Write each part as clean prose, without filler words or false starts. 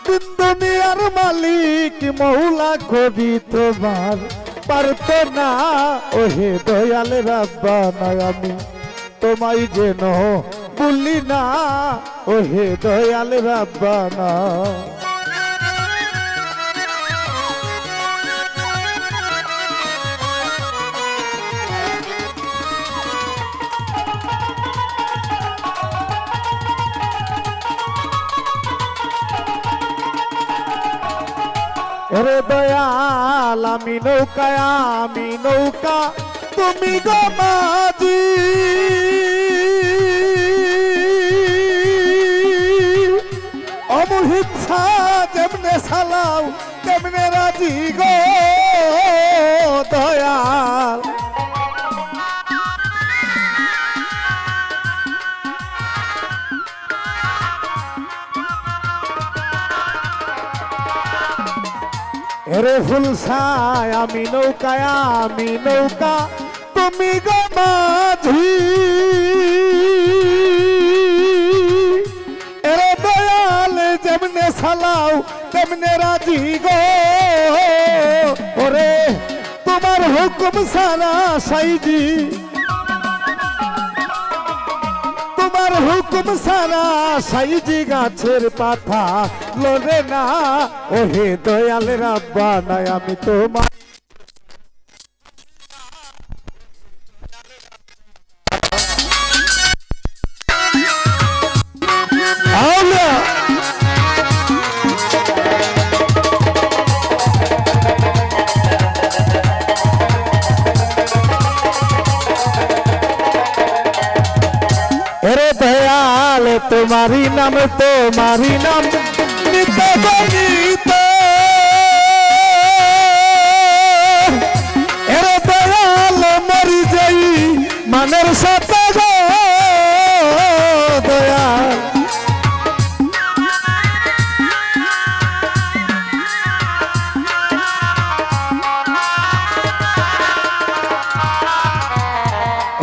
তিন দুনিয়ার মালিক মৌলা কবি তোমার পারত না ওহে দয়াল রাব্বানা আমি তোমায় যেন ভুলি না ওহে দয়াল রাব্বানা রে দয়াল আমি নৌকা তুমি গো মাঝি অমহিচ্ছা যেমনে সালাও তেমনে রাজি গো দয়াল রে ফুলসায় আমি নৌকা তুমি গো মাঝি রে দয়াল যেমনে সালাও তেমনে রাজি গো ওরে তোমার হুকুম সারা সাইজি তোমার হুকুম সারা সাইজি গাছের পাতা লড়ে না ওহে দয়াল রাব্বানা আমি তোমার तुम्हारी नाम नित गीत एरे दयाल मरी जाई मानर साथ गो दयाल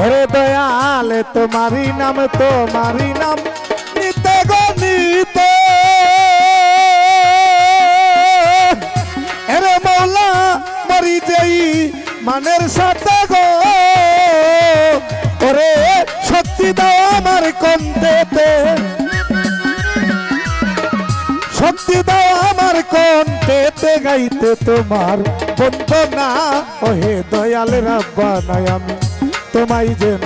एरे दयाल तुम्हारी नाम नित गीत एरे मौला मरी जाई मानेर साथे गो ओरे शक्ति दाও আমার কণ্ঠেতে শক্তি দাও আমার কণ্ঠেতে গাইতে তোমার বন্দনা ওহে দয়াল রাব্বানা আমি তোমায় যেন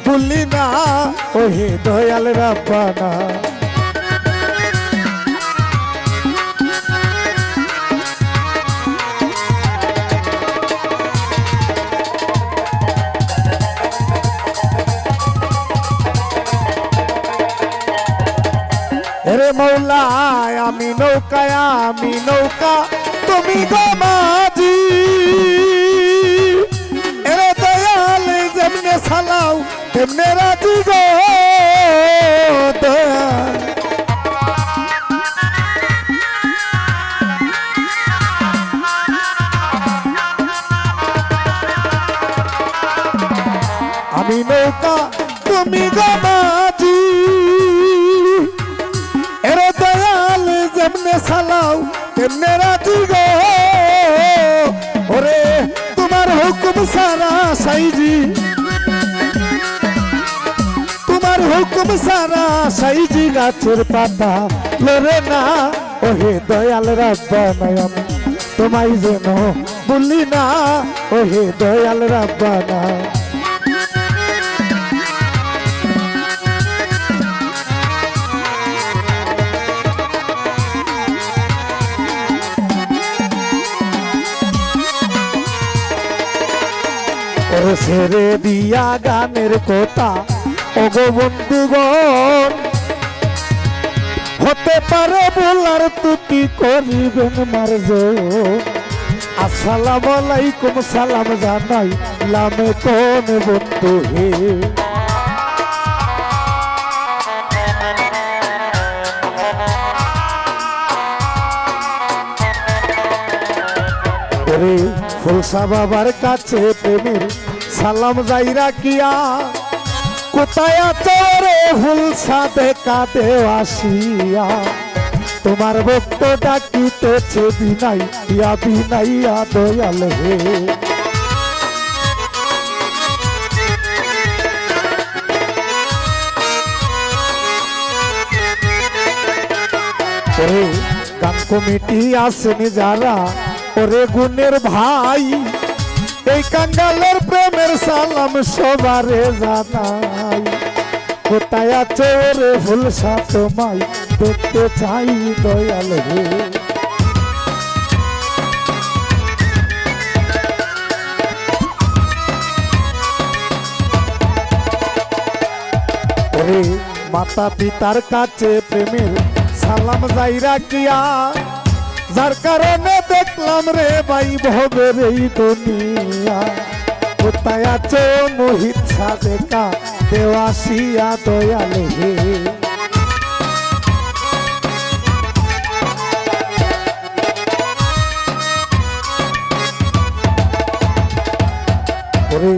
ভুলি না ওহে দয়াল রাব্বানা রে মৌলা আমি নৌকা তুমি গো মাঝি এরে দয়াল যেমনে সালাও তেমনে রাজি গো দয়াল আমি নৌকা তুমি গো মাঝি এরে দয়াল যেমনে সালাও তেমনে রাজি গো ওরে তোমার হুকুম সারা সাইজি তোমার হুকুম সারা সাইজি গাছের পাতা লড়ে না ওহে দয়াল রাব্বানা আমি তোমায় যেন ভুলি না ওহে দয়াল রাব্বানা ছেড়ে দিয়া গানের কথা ওগো বন্ধুগণ হতে পারে বলার তুতি করিবেন মার্জ আসসালামু আলাইকুম সালাম জানাই লামে কোন বন্ধু হে রে ফুলসা বাবার কাছে প্রেমের সালাম যাই রাখিয়া কোথায় আছো রে ফুলসা দেখা দেও আসিয়া তোমার ভক্ত ডাকিতেছে বিনাই ইয়া বিনাইয়া দয়াল হে। ওরে গান কমিটি আসেন যারা, ওরে গুণের ভাই, এই কাঙ্গালের প্রেমের সালাম সবারে জানাই। কোথায় আছে রে ফুলসা তোমায় দেখতে চাই দয়াল হে। ওরে মাতা পিতার কাছে প্রেমের সালাম যাই রাখিয়া, যার কারণে দেখলাম রে ভাই ভবের এই দুনিয়া। কোথায় আছো মোহিত সাদেকা দেওয়াশিয়া দয়াল হে। ওরে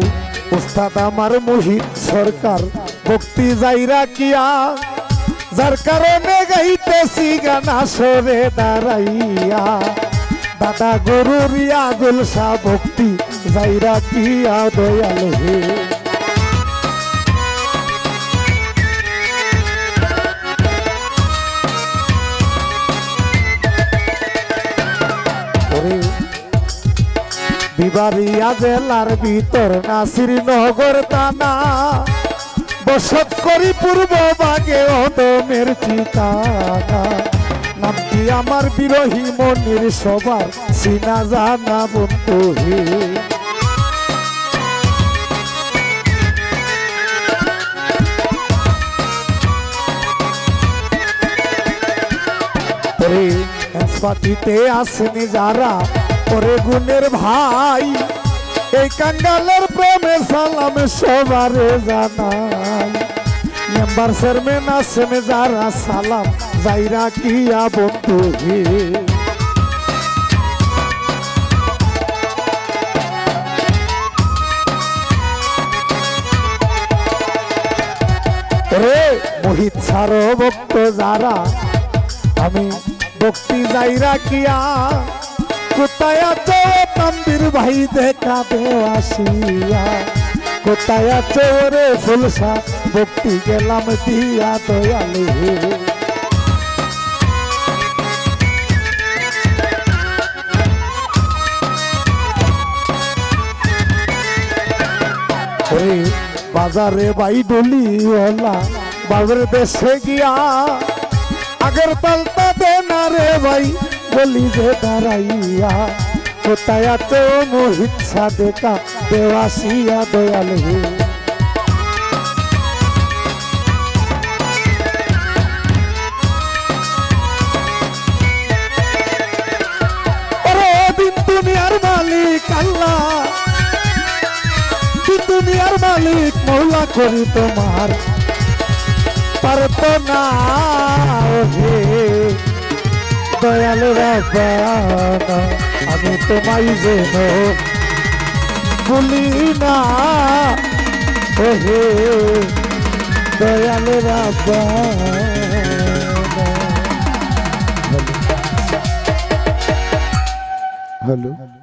উস্তাদ আমার মোহিত সরকার ভক্তি যাই রাখিয়া, যার কারণে গাইতেছি গান আসরে দাঁড়াইয়া। দাদা গুরুর গুলশা ভক্তি যাই রাখিয়া দয়াল হে। বিবারিয়া জেলার ভিতর নাসির নগর থানা, বসত করি পূর্ব বাগে অদমের ঠিকানা। নামটি আমার বিরহী মনির সবার সিনা জানা বন্ধু হে। ওরে পাতিতে আসেনি যারা, ওরে গুণের ভাই, এই কাঙ্গালের প্রেমে সালাম সবারে জানাই। মেম্বার চেয়ারম্যান আসেন যারা, সালাম যাই রাখিয়া বন্ধু হে। ওরে মোহিত সার ভক্ত যারা, আমি ভক্তি যাই রাখিয়া। কোথায় আছো তন্দির ভাই দেখা দেওয়াশিয়া, কোথায় আছো রে ফুলসা ভক্তি গেলাম দিয়া দয়াল হে। ওরে বাজারে বাই ডলিওয়ালা বাজার দেশে গিয়া, আগের পাল্টা দে না রে ভাই বলি যে দাঁড়াইয়া। কোথায় আছো মোহিত সাদেকা দেওয়াশিয়া দয়াল হে। ওরে দিন দুনিয়ার মালিক আল্লাহ, দিন দুনিয়ার মালিক মৌলা করি তোমার পারত না হে। দয়াল রাব্বানা আমি তোমায় যেন ভুলি না হে। দয়াল রাব্বানা। হ্যালো।